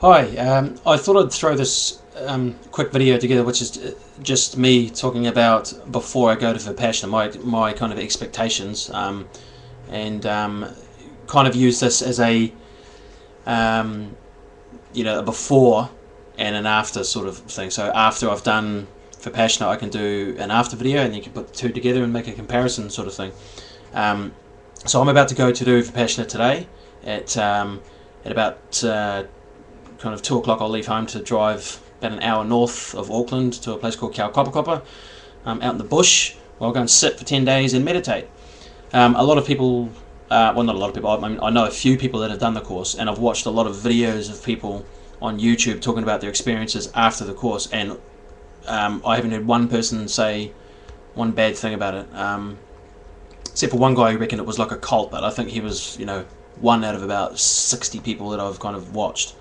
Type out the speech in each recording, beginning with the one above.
Hi, I thought I'd throw this quick video together, which is just me talking about before I go to Vipassana, my kind of expectations, and kind of use this as a a before and an after sort of thing. So after I've done Vipassana, I can do an after video, and you can put the two together and make a comparison sort of thing. So I'm about to go to do Vipassana today at about kind of 2 o'clock. I'll leave home to drive about an hour north of Auckland to a place called Kaukopakapa, out in the bush. I'll go and sit for 10 days and meditate. A lot of people, well, not a lot of people, I mean, I know a few people that have done the course, and I've watched a lot of videos of people on YouTube talking about their experiences after the course, and I haven't heard one person say one bad thing about it, except for one guy who reckoned it was like a cult, but I think he was, one out of about 60 people that I've kind of watched.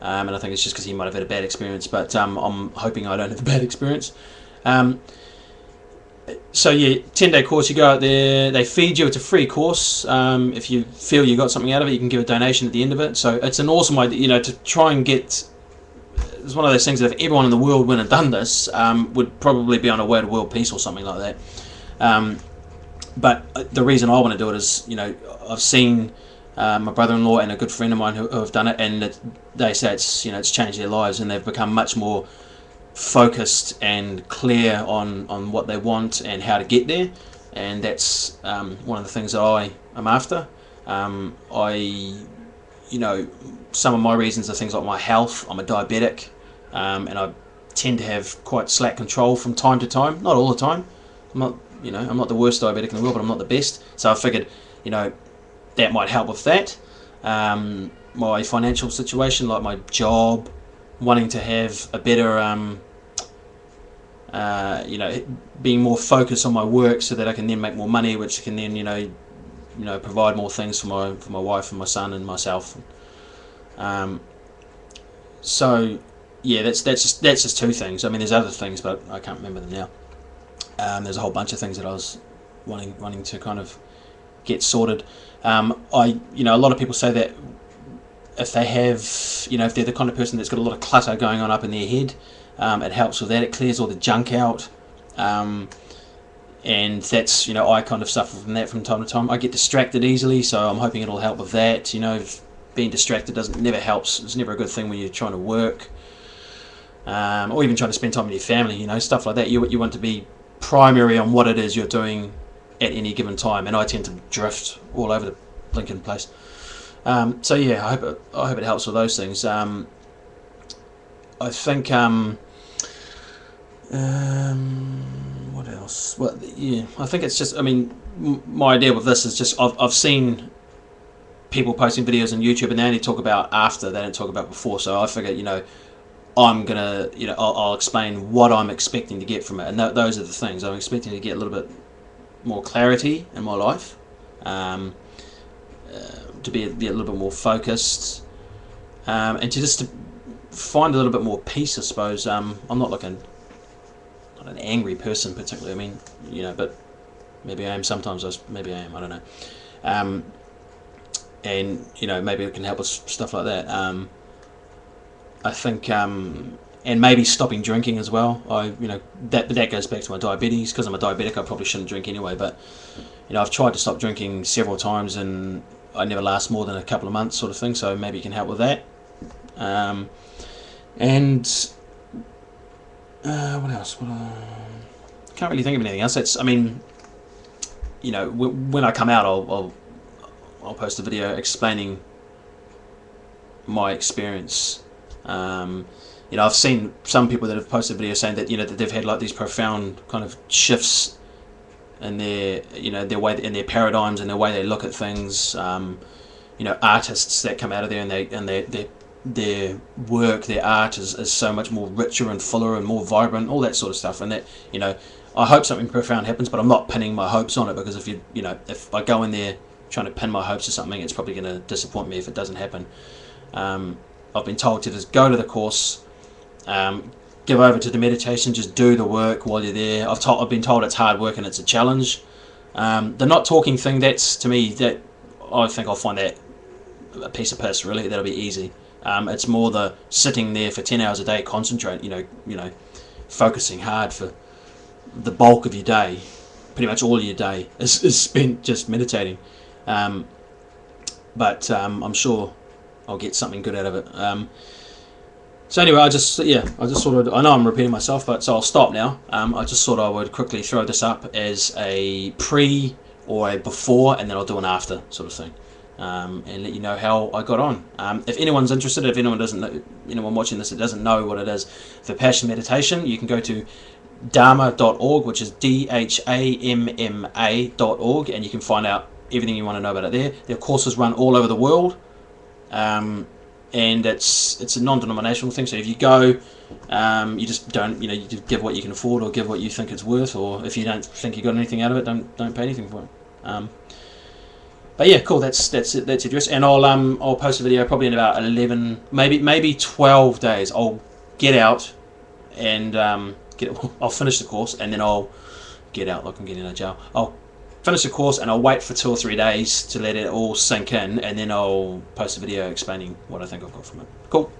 And I think it's just because he might have had a bad experience, but I'm hoping I don't have a bad experience. So yeah, 10-day course, you go out there, they feed you, it's a free course. If you feel you got something out of it, you can give a donation at the end of it. So it's an awesome idea, to try and get, it's one of those things that if everyone in the world went and done this, would probably be on a way to world peace or something like that. But the reason I want to do it is, I've seen my brother-in-law and a good friend of mine who have done it, and they say it's changed their lives, and they've become much more focused and clear on what they want and how to get there, and that's one of the things that I am after. Some of my reasons are things like my health. I'm a diabetic, and I tend to have quite slack control from time to time, not all the time. I'm not the worst diabetic in the world, but I'm not the best, so I figured that might help with that. My financial situation, like my job, wanting to have a better, being more focused on my work so that I can then make more money, which can then, provide more things for my wife and my son and myself. So yeah, that's just two things. I mean, there's other things, but I can't remember them now. There's a whole bunch of things that I was wanting to kind of get sorted. A lot of people say that if they have, if they're the kind of person that's got a lot of clutter going on up in their head, it helps with that. It clears all the junk out, and that's, I kind of suffer from that from time to time. I get distracted easily, so I'm hoping it'll help with that. Being distracted never helps. It's never a good thing when you're trying to work, or even trying to spend time with your family. Stuff like that. You want to be primary on what it is you're doing at any given time, and I tend to drift all over the blinking place. So yeah, I hope it helps with those things. I think what else? Well, yeah, I think it's just, my idea with this is just I've seen people posting videos on YouTube and they only talk about after, they don't talk about before. So I figure, I'm gonna, I'll explain what I'm expecting to get from it, and those are the things I'm expecting to get a little bit more clarity in my life, to be a little bit more focused, and to find a little bit more peace, I suppose. I'm not like not an angry person particularly. But maybe I am sometimes. Maybe I am. I don't know. And maybe it can help with stuff like that. I think, and maybe stopping drinking as well. That goes back to my diabetes. Because I'm a diabetic, I probably shouldn't drink anyway. But I've tried to stop drinking several times, and I never last more than a couple of months, sort of thing. So maybe it can help with that. And what else? Can't really think of anything else. It's, when I come out, I'll post a video explaining my experience. I've seen some people that have posted videos saying that that they've had like these profound kind of shifts in their way, in their paradigms and their way they look at things. Artists that come out of there and their work, their art is so much more richer and fuller and more vibrant, all that sort of stuff. And that I hope something profound happens, but I'm not pinning my hopes on it, because if I go in there trying to pin my hopes to something, it's probably going to disappoint me if it doesn't happen. I've been told to just go to the course, give over to the meditation, just do the work while you're there. I've been told it's hard work and it's a challenge. The not talking thing, that's, to me, that I think I'll find that a piece of piss, really. That'll be easy. It's more the sitting there for 10 hours a day, concentrate, focusing hard for the bulk of your day. Pretty much all of your day is spent just meditating. But I'm sure I'll get something good out of it. So anyway, I just sort of, I know I'm repeating myself, but so I'll stop now. I just thought I would quickly throw this up as a pre or a before, and then I'll do an after sort of thing, and let you know how I got on. If anyone's interested, if anyone doesn't know, anyone watching this that doesn't know what it is, Vipassana Meditation, you can go to dharma.org, which is DHAMMA.org, and you can find out everything you want to know about it there. There are courses run all over the world. And it's a non-denominational thing. So if you go, you just don't, you just give what you can afford or give what you think it's worth, or if you don't think you got anything out of it, don't pay anything for it. But yeah, cool. That's it. That's address. And I'll post a video probably in about 11, maybe 12 days. I'll get out and I'll finish the course, and then I'll get out like I'm getting out of jail. I'll finish the course and I'll wait for 2 or 3 days to let it all sink in, and then I'll post a video explaining what I think I've got from it. Cool.